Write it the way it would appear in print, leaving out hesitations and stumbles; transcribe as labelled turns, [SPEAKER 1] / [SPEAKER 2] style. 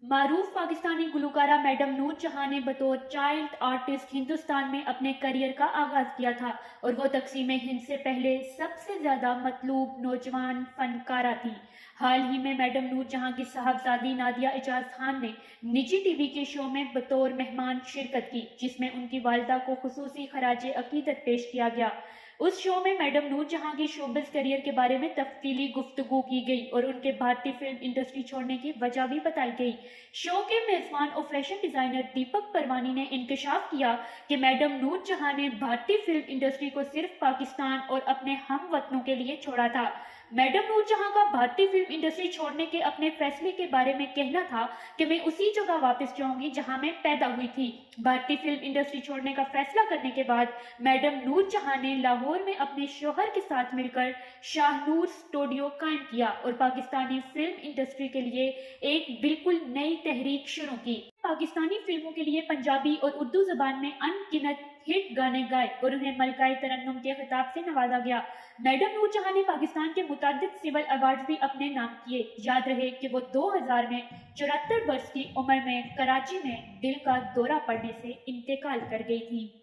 [SPEAKER 1] معروف پاکستانی گلوکارہ میڈم نور جہاں نے بطور چائلڈ آرٹسٹ ہندوستان میں اپنے کریئر کا آغاز کیا تھا اور وہ تقسیم ہند سے پہلے سب سے زیادہ مطلوب نوجوان فنکارہ تھیں۔ حال ہی میں میڈم نور جہاں کی صاحبزادی نادیہ اعجاز خان نے نجی ٹی وی کے شو میں بطور مہمان شرکت کی، جس میں ان کی والدہ کو خصوصی خراج عقیدت پیش کیا گیا۔ اس شو میں میڈم نور جہاں کی شوبز کریئر کے بارے میں تفصیلی گفتگو کی گئی اور ان کے بھارتی فلم انڈسٹری چھوڑنے کی وجہ بھی بتائی گئی۔ شو کے میزبان اور فیشن ڈیزائنر دیپک پروانی نے انکشاف کیا کہ میڈم نور جہاں نے بھارتی فلم انڈسٹری کو صرف پاکستان اور اپنے ہم وطنوں کے لیے چھوڑا تھا۔ میڈم نور جہاں کا بھارتی فلم انڈسٹری چھوڑنے کے اپنے فیصلے کے بارے میں کہنا تھا کہ میں اسی جگہ واپس جاؤں گی جہاں میں پیدا ہوئی تھی۔ بھارتی فلم انڈسٹری چھوڑنے کا فیصلہ کرنے کے بعد میڈم نور جہاں نے لاہور میں اپنے شوہر کے ساتھ مل کر شاہ نور اسٹوڈیو قائم کیا اور پاکستانی فلم انڈسٹری کے لیے ایک بالکل نئی تحریک شروع کی۔ پاکستانی فلموں کے لیے پنجابی اور اردو زبان میں ان گنت ہٹ گانے گائے اور انہیں ملکہ ترنم کے خطاب سے نوازا گیا۔ میڈم نور جہاں نے پاکستان کے متعدد سول ایوارڈز بھی اپنے نام کیے۔ یاد رہے کہ وہ 2000 میں 74 برس کی عمر میں کراچی میں دل کا دورہ پڑنے سے انتقال کر گئی تھی۔